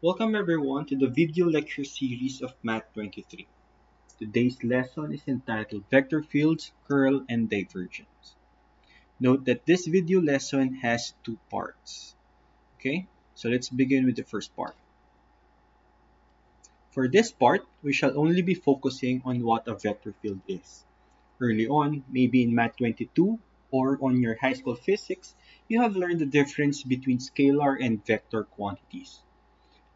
Welcome everyone to the video lecture series of Math 23. Today's lesson is entitled Vector Fields, Curl, and Divergence. Note that this video lesson has two parts. Okay, so let's begin with the first part. For this part, we shall only be focusing on what a vector field is. Early on, maybe in Math 22 or on your high school physics, you have learned the difference between scalar and vector quantities.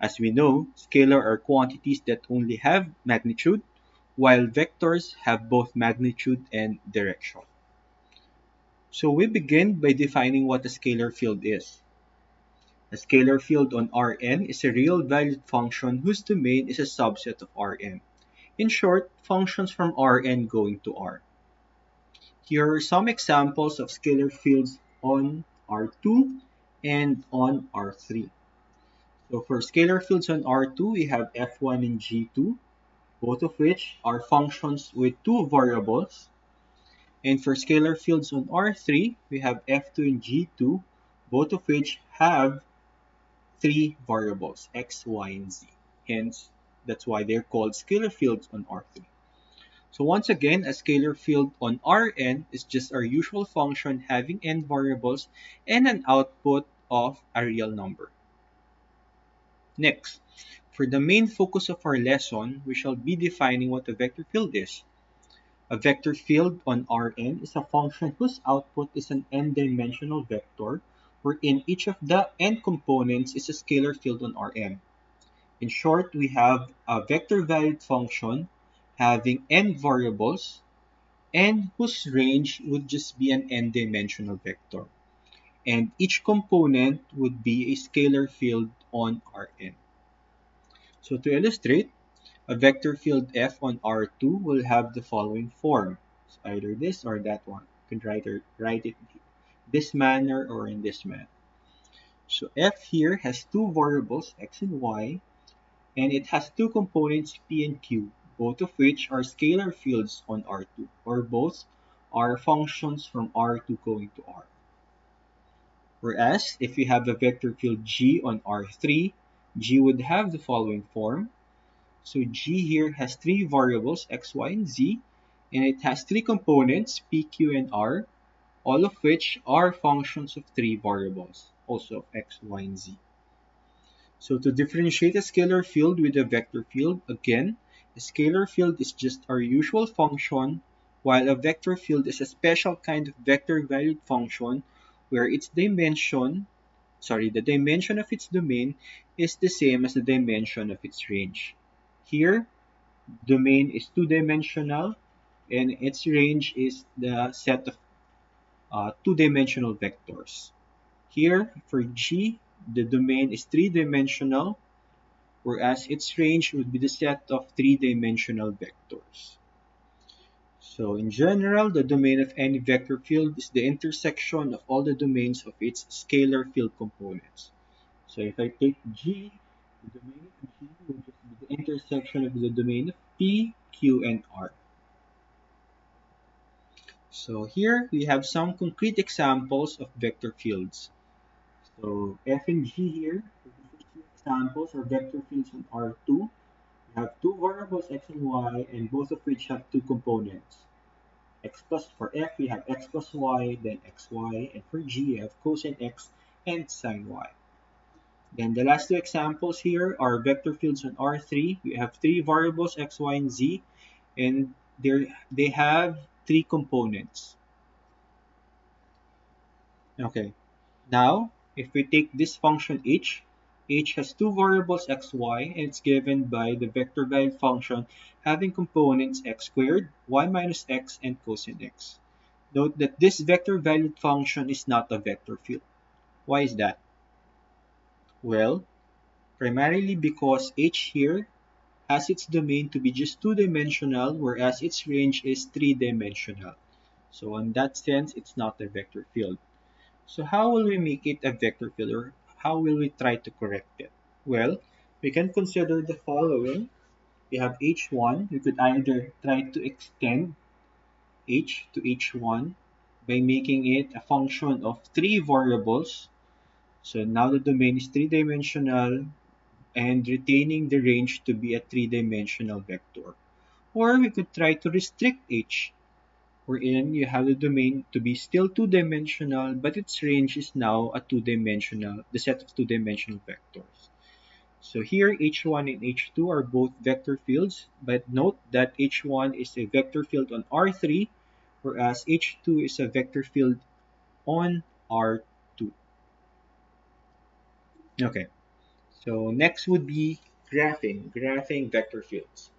As we know, scalar are quantities that only have magnitude, while vectors have both magnitude and direction. So we begin by defining what a scalar field is. A scalar field on Rn is a real valued function whose domain is a subset of Rn. In short, functions from Rn going to R. Here are some examples of scalar fields on R2 and on R3. So for scalar fields on R2, we have F1 and G2, both of which are functions with two variables. And for scalar fields on R3, we have F2 and G2, both of which have three variables, x, y, and z. Hence, that's why they're called scalar fields on R3. So once again, a scalar field on Rn is just our usual function having n variables and an output of a real number. Next, for the main focus of our lesson, we shall be defining what a vector field is. A vector field on Rn is a function whose output is an n-dimensional vector, wherein each of the n components is a scalar field on Rn. In short, we have a vector-valued function having n variables and whose range would just be an n-dimensional vector. And each component would be a scalar field on Rn. So to illustrate, a vector field f on R2 will have the following form. It's either this or that one. You can write it this manner or in this manner. So f here has two variables, x and y, and it has two components, p and q, both of which are scalar fields on R2, or both are functions from R2 going to R. Whereas, if we have a vector field g on R3, g would have the following form. So G here has three variables, x, y, and z, and it has three components, p, q, and r, all of which are functions of three variables, also of x, y, and z. So to differentiate a scalar field with a vector field, again, a scalar field is just our usual function, while a vector field is a special kind of vector-valued function where the dimension of its domain is the same as the dimension of its range. Here, domain is two-dimensional and its range is the set of two-dimensional vectors. Here, for G, the domain is three-dimensional, whereas its range would be the set of three-dimensional vectors. So in general, the domain of any vector field is the intersection of all the domains of its scalar field components. So if I take G, the domain of G would just be the intersection of the domain of P, Q, and R. So here we have some concrete examples of vector fields. So F and G here, the two examples are vector fields on R2. We have two variables x and y, and both of which have two components. For F we have x plus y, then xy, and for G we have cosine x and sine y. Then the last two examples here are vector fields on R3. We have three variables x, y, and z, and they have three components. Okay, now if we take this function h has two variables x, y, and it's given by the vector valued function having components x squared, y minus x, and cosine x. Note that this vector valued function is not a vector field. Why is that? Well, primarily because h here has its domain to be just two-dimensional, whereas its range is three-dimensional. So in that sense, it's not a vector field. So how will we make it a vector field, or how will we try to correct it? Well, we can consider the following. We have h1. We could either try to extend h to h1 by making it a function of three variables. So now the domain is three-dimensional, and retaining the range to be a three-dimensional vector. Or we could try to restrict H, wherein you have the domain to be still two-dimensional, but its range is now a two-dimensional, the set of two-dimensional vectors. So here H1 and H2 are both vector fields, but note that H1 is a vector field on R3, whereas H2 is a vector field on R2. Okay, so next would be graphing vector fields.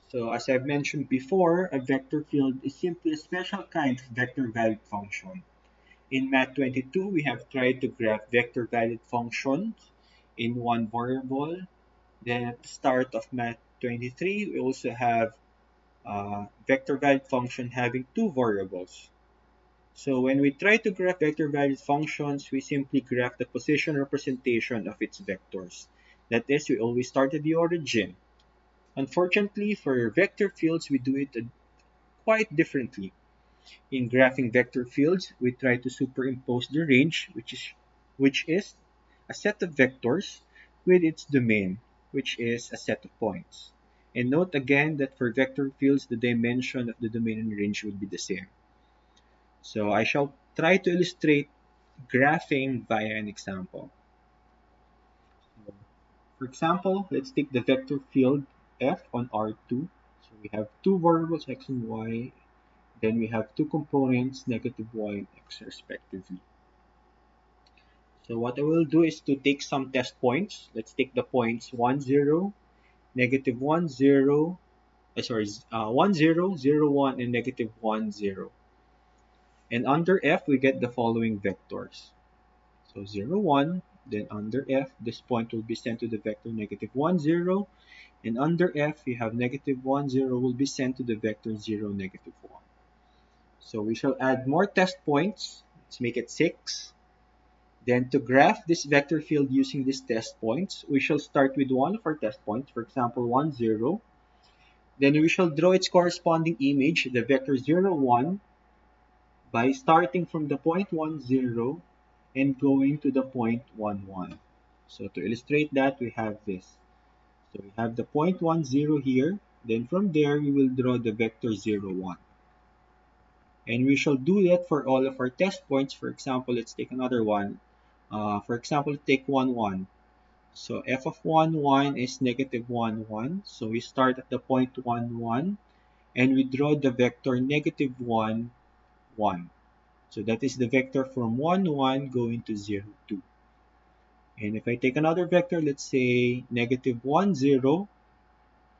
So as I've mentioned before, a vector field is simply a special kind of vector valued function. In Math 22, we have tried to graph vector valued functions in one variable. Then at the start of Math 23, we also have vector valued function having two variables. So when we try to graph vector valued functions, we simply graph the position representation of its vectors. That is, we always start at the origin. Unfortunately, for vector fields, we do it quite differently. In graphing vector fields, we try to superimpose the range, which is a set of vectors with its domain, which is a set of points. And note again that for vector fields, the dimension of the domain and range would be the same. So I shall try to illustrate graphing via an example. For example, let's take the vector field f on R2. So we have two variables x and y. Then we have two components, negative y and x respectively. So what I will do is to take some test points. Let's take the points 1, 0, negative 1, 0, 1, 0, 0, 1, and negative 1, 0. And under f, we get the following vectors. So 0, 1, then under f, this point will be sent to the vector negative 1, 0, and under f, we have negative 1, 0 will be sent to the vector 0, negative 1. So we shall add more test points. Let's make it 6. Then to graph this vector field using these test points, we shall start with one of our test points, for example 1, 0. Then we shall draw its corresponding image, the vector 0, 1, by starting from the point 1, 0 and going to the point 1, 1. So to illustrate that, we have this. So we have the point 1, 0 here. Then from there, we will draw the vector 0, 1. And we shall do that for all of our test points. For example, let's take another one. For example, take 1, 1. So f of 1, 1 is negative 1, 1. So we start at the point 1, 1. And we draw the vector negative 1, 1. So that is the vector from 1, 1 going to 0, 2. And if I take another vector, let's say negative 1, 0.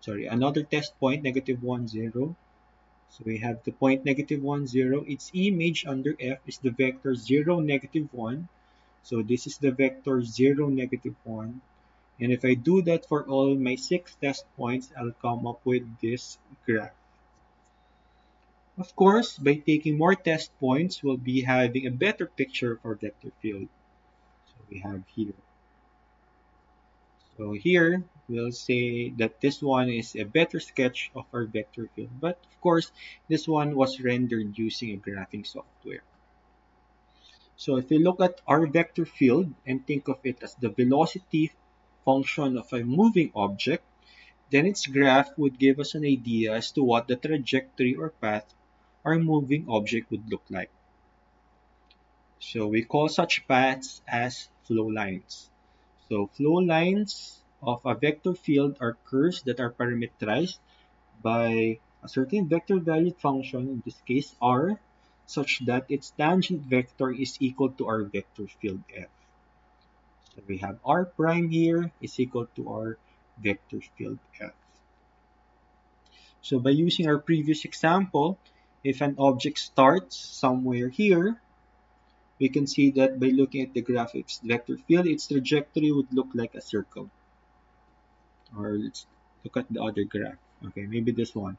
Sorry, another test point, negative 1, 0. So we have the point negative 1, 0. Its image under f is the vector 0, negative 1. So this is the vector 0, negative 1. And if I do that for all my 6 test points, I'll come up with this graph. Of course, by taking more test points, we'll be having a better picture of our vector field. So we have here. So here, we'll say that this one is a better sketch of our vector field. But of course, this one was rendered using a graphing software. So if we look at our vector field and think of it as the velocity function of a moving object, then its graph would give us an idea as to what the trajectory or path our moving object would look like. So we call such paths as flow lines. So flow lines of a vector field are curves that are parameterized by a certain vector valued function, in this case r, such that its tangent vector is equal to our vector field f. So we have r prime here is equal to our vector field f. So by using our previous example, if an object starts somewhere here, we can see that by looking at the graphic's vector field, its trajectory would look like a circle. Or let's look at the other graph. Okay, maybe this one.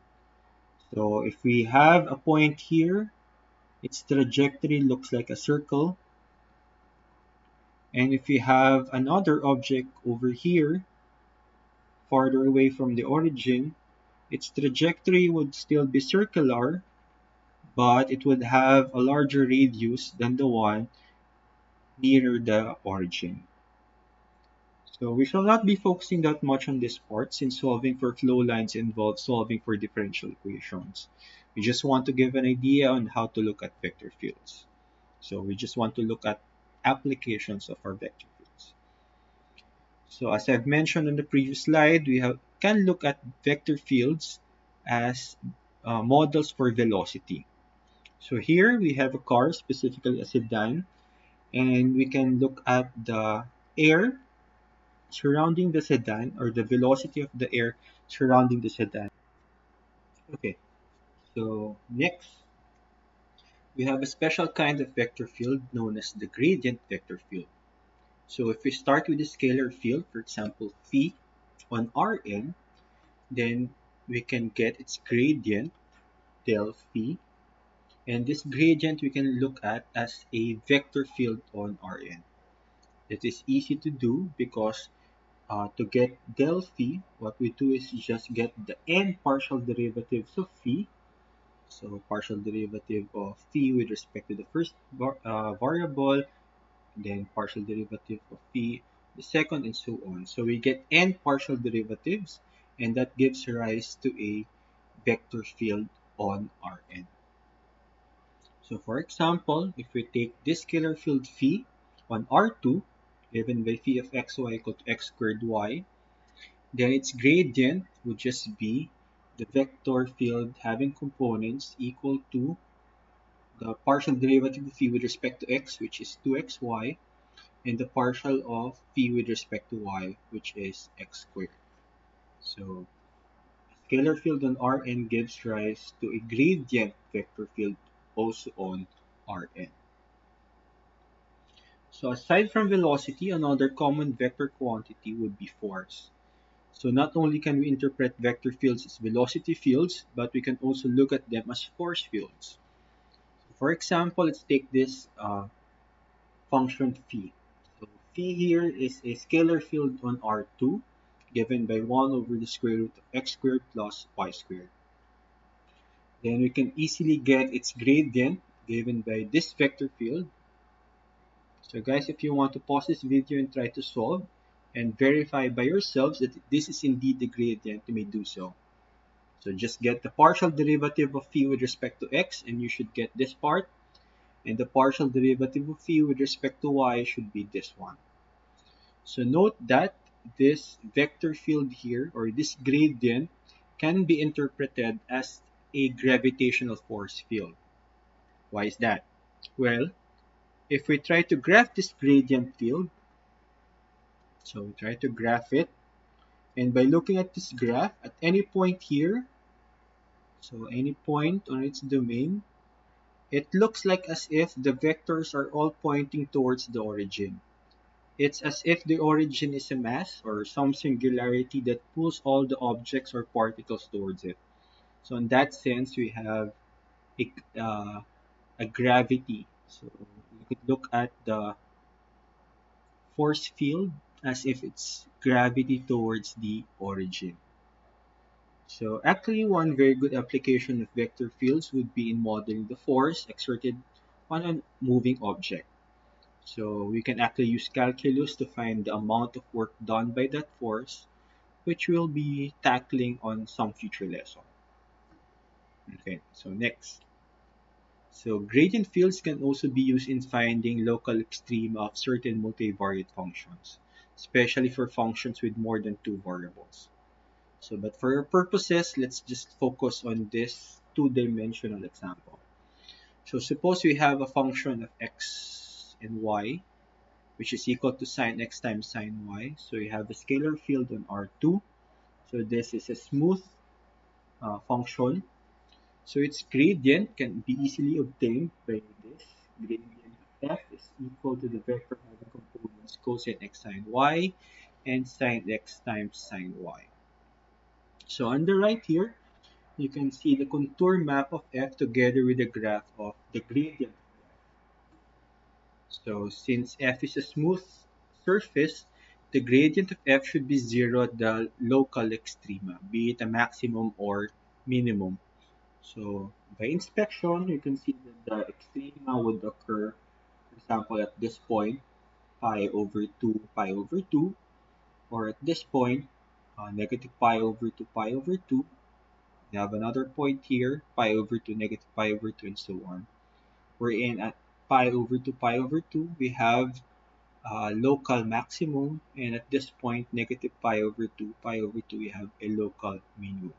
So if we have a point here, its trajectory looks like a circle. And if we have another object over here, farther away from the origin, its trajectory would still be circular, but it would have a larger radius than the one nearer the origin. So we shall not be focusing that much on this part since solving for flow lines involves solving for differential equations. We just want to give an idea on how to look at vector fields. So we just want to look at applications of our vector fields. So as I've mentioned on the previous slide, can look at vector fields as models for velocity. So here we have a car, specifically a sedan, and we can look at the air surrounding the sedan or the velocity of the air surrounding the sedan. Okay, so next we have a special kind of vector field known as the gradient vector field. So if we start with a scalar field, for example, phi on Rn, then we can get its gradient del phi, and this gradient we can look at as a vector field on Rn. It is easy to do because to get del phi, what we do is just get the n partial derivatives of phi. So partial derivative of phi with respect to the first variable, then partial derivative of phi, the second, and so on. So we get n partial derivatives, and that gives rise to a vector field on Rn. So for example, if we take this scalar field phi on R2, given by phi of xy equal to x squared y, then its gradient would just be the vector field having components equal to the partial derivative of phi with respect to x, which is 2xy, and the partial of phi with respect to y, which is x squared. So a scalar field on Rn gives rise to a gradient vector field also on Rn. So aside from velocity, another common vector quantity would be force. So not only can we interpret vector fields as velocity fields, but we can also look at them as force fields. For example, let's take this function phi. So phi here is a scalar field on R2 given by 1 over the square root of x squared plus y squared. Then we can easily get its gradient given by this vector field. So guys, if you want to pause this video and try to solve and verify by yourselves that this is indeed the gradient, you may do so. So just get the partial derivative of phi with respect to x and you should get this part. And the partial derivative of phi with respect to y should be this one. So note that this vector field here or this gradient can be interpreted as a gravitational force field. Why is that? Well, if we try to graph this gradient field, so we try to graph it, and by looking at this graph, at any point here, so any point on its domain, it looks like as if the vectors are all pointing towards the origin. It's as if the origin is a mass or some singularity that pulls all the objects or particles towards it. So in that sense, we have a, a gravity. So you could look at the force field as if it's gravity towards the origin. So actually one very good application of vector fields would be in modeling the force exerted on a moving object. So we can actually use calculus to find the amount of work done by that force, which we'll be tackling on some future lesson. Okay, so next. So gradient fields can also be used in finding local extrema of certain multivariate functions, especially for functions with more than two variables. So, but for our purposes, let's just focus on this two-dimensional example. So suppose we have a function of x and y, which is equal to sine x times sine y. So you have a scalar field on R2. So this is a smooth function. So its gradient can be easily obtained by this. Gradient of f is equal to the vector having components cosine x sine y and sine x times sine y. So on the right here, you can see the contour map of f together with the graph of the gradient. So since f is a smooth surface, the gradient of f should be zero at the local extrema, be it a maximum or minimum. So by inspection, you can see that the extrema would occur, for example, at this point, pi over 2, pi over 2. or at this point, negative pi over 2 pi over 2. We have another point here, pi over 2, negative pi over 2, and so on. We're in at pi over 2 pi over 2, we have local maximum, and at this point, negative pi over 2 pi over 2, we have a local minimum.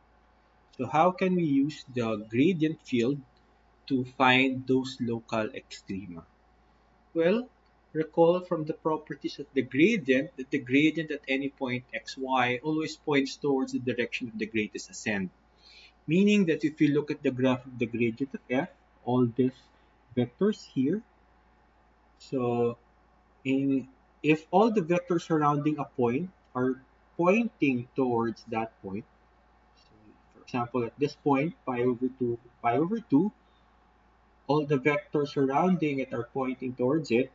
So how can we use the gradient field to find those local extrema? Well, recall from the properties of the gradient that the gradient at any point xy always points towards the direction of the greatest ascent. Meaning that if you look at the graph of the gradient of f, all these vectors here, so in, if all the vectors surrounding a point are pointing towards that point, so for example, at this point, pi over 2, all the vectors surrounding it are pointing towards it.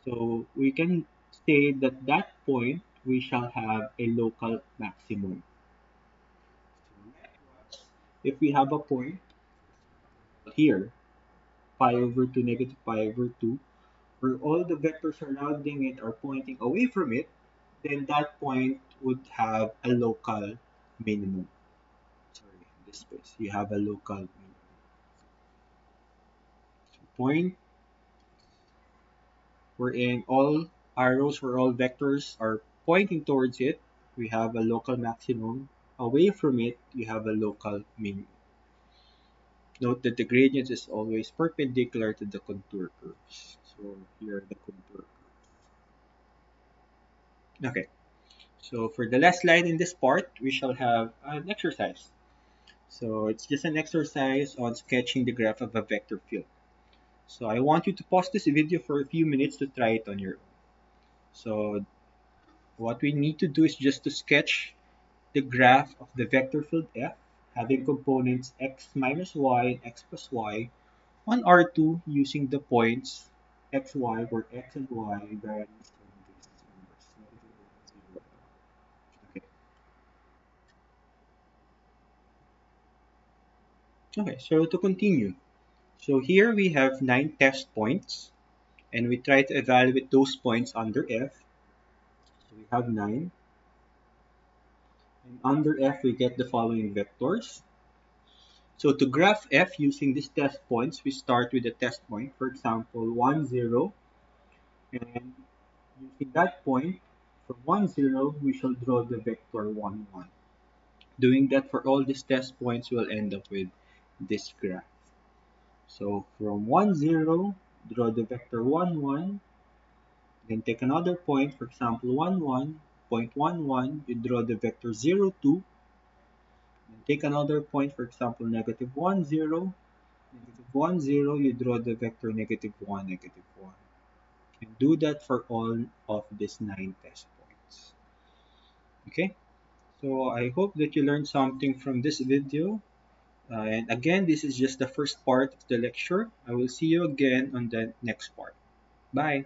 So we can say that that point we shall have a local maximum. So likewise, if we have a point here, pi over 2 negative pi over 2, where all the vectors surrounding it are pointing away from it, then that point would have a local minimum. Sorry, in this space, you have a local minimum. So point wherein all arrows or all vectors are pointing towards it, we have a local maximum. Away from it, you have a local minimum. Note that the gradient is always perpendicular to the contour curves. So here are the contour curves. Okay, so for the last slide in this part, we shall have an exercise. So it's just an exercise on sketching the graph of a vector field. So I want you to pause this video for a few minutes to try it on your own. So what we need to do is just to sketch the graph of the vector field f having components x minus y and x plus y on R2 using the points xy where x and y varies from these numbers. Okay. Okay, so to continue. So here we have 9 test points and we try to evaluate those points under f. So we have 9. And under f we get the following vectors. So to graph f using these test points, we start with a test point, for example, 1, 0, and using that point, from 1, 0, we shall draw the vector 1, 1. Doing that for all these test points, we'll end up with this graph. So from 1, 0, draw the vector 1, 1, then take another point, for example, 1, 1, point 1, 1, you draw the vector 0, 2, then take another point, for example, negative 1, 0, negative 1, 0, you draw the vector negative 1, negative 1. And do that for all of these 9 test points. Okay, so I hope that you learned something from this video. And again, this is just the first part of the lecture. I will see you again on the next part. Bye.